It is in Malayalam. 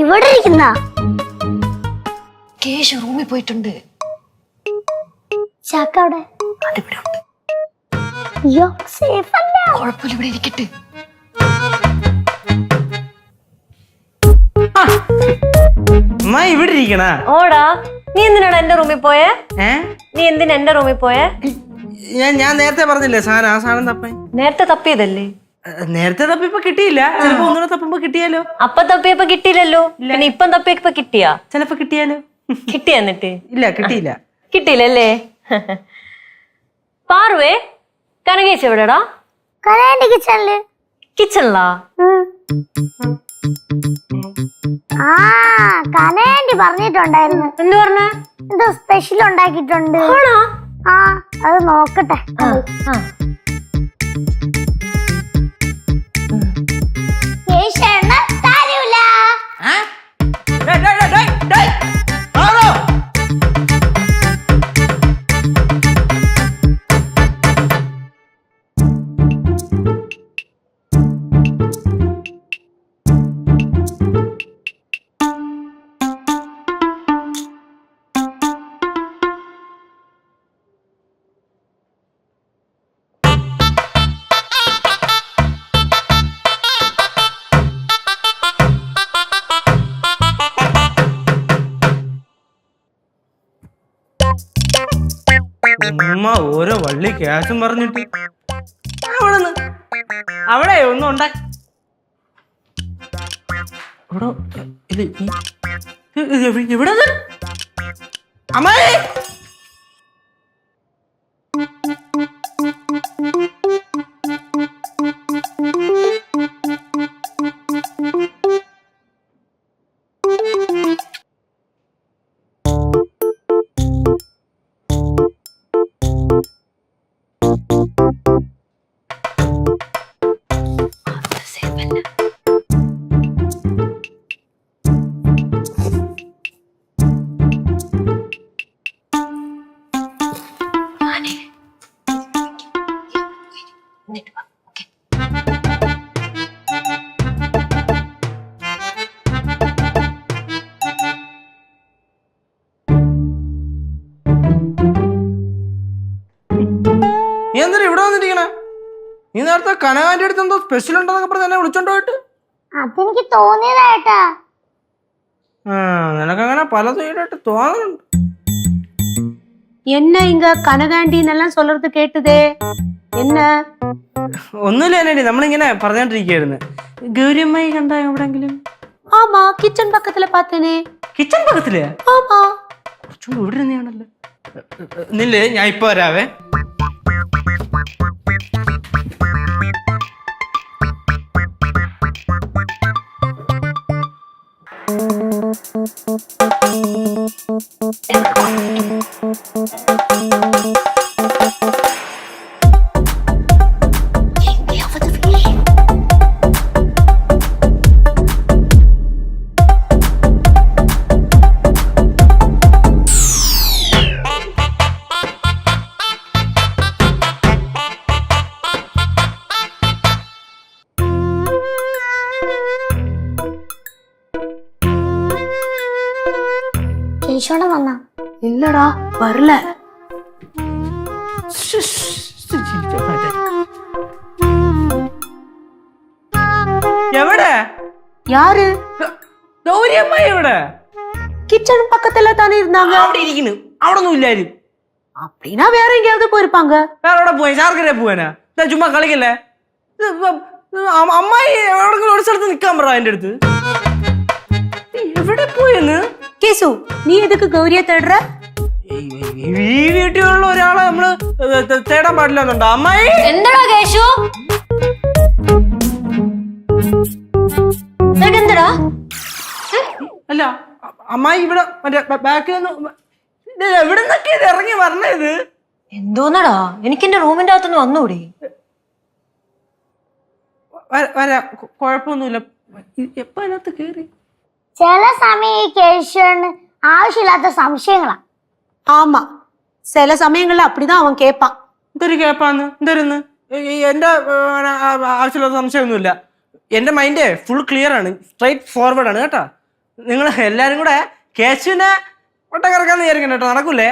ഇവിടെ ഇരിക്കുന്ന കേശു റൂമിൽ പോയിട്ടുണ്ട്. ചാക്ക അവിടെ അതിവിടെ ഉണ്ട്. അയ്യോ സേഫ് അല്ല. കുഴപ്പമില്ല, ഇവിടെ ഇരിക്കട്ടെ. ഇവിടെ ഇരിക്കണ ഓടാ, നീ എന്തിനാണ് എന്റെ റൂമിൽ പോയേ? നീ എന്തിനാ എന്റെ റൂമിൽ പോയേ? ഞാൻ നേരത്തെ പറഞ്ഞില്ലേ സാധനം, ആ സാധനം തപ്പാൻ. നേരത്തെ തപ്പിയതല്ലേ? നേരത്തെ തപ്പിയപ്പോ കിട്ടിയില്ല, ചിലപ്പോ ഒന്നുകൂടെ തപ്പുമ്പോ കിട്ടിയാലോ. അപ്പൊ തപ്പിയപ്പോ കിട്ടിയില്ലല്ലോ, പിന്നെ ഇപ്പം തപ്പിയപ്പോ കിട്ടിയാ? ചിലപ്പോ കിട്ടിയാലോ. കിട്ടിയ എന്നിട്ട്? ഇല്ല, കിട്ടിയില്ല. കിട്ടിയില്ലല്ലേ? പാറുവേ, കനകേച്ചി എവിടെടാ? കനകന്റെ കിച്ചണില്. കിച്ചണിലാ? ആ കനകന്റെ പറഞ്ഞിട്ടുണ്ടായിരുന്നു. എന്ത് പറഞ്ഞ? എന്തോ സ്പെഷ്യൽ ഉണ്ടാക്കിയിട്ടുണ്ട്. ആ അത് നോക്കട്ടെ. ഉമ്മ ഓരോ വള്ളി ക്യാഷും പറഞ്ഞിട്ട് അവിടെ ഒന്നും ഉണ്ടായി. ഇവിടെ അമ്മായി നീ എന്താ ഇവിടെ വന്നിരിക്കണേ? നീ നേരത്തെ കനകാന്റെ അടുത്ത് എന്തോ സ്പെഷ്യൽ ഉണ്ടെന്നൊക്കെ പറഞ്ഞ് എന്നെ വിളിച്ചോണ്ട് പോയിട്ട്. അതെനിക്ക് തോന്നിയതായിട്ടാ. നിനക്കങ്ങനെ പലതും ഈടായിട്ട് തോന്നുന്നുണ്ട്. என்ன இங்க கனகாண்டின்னு எல்லாம் சொல்றது கேட்டுதே? என்ன? ഒന്നുമില്ല എന്നടി, നമ്മളിങ്ങനെ പറഞ്ഞോണ്ടിരിക്കുകയായിരുന്നു. ഗൗരിയമ്മായി കണ്ട എവിടെങ്കിലും? ஆமா, கிச்சன் பக்கத்துல பார்த்தேனே. കിച്ചൺ പക്കത്തില്ലേ? ஆமா. കുറച്ചും ഇവിടെ ഇരുന്നാണല്ലോ. നില്ലേ, ഞാൻ ഇപ്പൊ വരാവേ. കേശവണ്ണൻ വന്നാ? இல்லடா வரல. എവിടെ யாரு? ഗൗരി അമ്മായി എവിടെ? கிச்சன் பக்கத்துல தானே இருந்தாங்க. അവിടെ ഇരിക്കുന്നു. അവിടെ ഒന്നും ഇല്ലായിരുന്നു. அப்படின்னா வேற எங்கேயாவது போயிருப்பாங்க. വേറെ എവിടെ പോയി? ചാർക്കര പോവാനാ? ചുമ്മാ കളിക്കല്ലേ. അമ്മായി എവിടെങ്കിലും ഒരു സ്ഥലത്ത് നിക്കാൻ പറ എന്റെ അടുത്ത്. എവിടെ പോയെന്ന്? கேசு நீ எதுக்கு கௌரிய தேடுற? ഈ വീട്ടിലുള്ള ഒരാളെ നമ്മള് തേടാൻ പാടില്ല എന്നുണ്ടോ അമ്മായി? എന്താടാ കേശു? എന്താടാ? അല്ല അമ്മായി ഇവിടെ മറ്റേ ബാക്കിൽ നിന്ന് എവിടെ നിന്നൊക്കെ ഇത് ഇറങ്ങി വരണത്? എന്തോന്നടാ, എനിക്ക് എന്റെ റൂമിന്റെ അകത്തുനിന്ന് വന്നൂടി. വരാ, കുഴപ്പമൊന്നുമില്ല. എപ്പോ അതിനകത്ത് കേറി? ചില സമയം ഈ കേശവന് ആവശ്യമില്ലാത്ത സംശയങ്ങളാ. ஆமா சில சமயங்கள்ல அப்படிதான் அவன் கேட்பான். എന്തൊരു കേപ്പാന്ന്? എന്തോരുന്ന്? എന്റെ ആവശ്യമില്ലാത്ത സംശയമൊന്നുമില്ല. എന്റെ മൈൻഡ് ഫുൾ ക്ലിയർ ആണ്, സ്ട്രൈറ്റ് ഫോർവേഡ് ആണ് കേട്ടോ. നിങ്ങൾ എല്ലാരും കൂടെ കേശുവിനെ ഒട്ടക്കറക്കാന്ന് വിചാരിക്കണം കേട്ടോ. നടക്കൂലേ?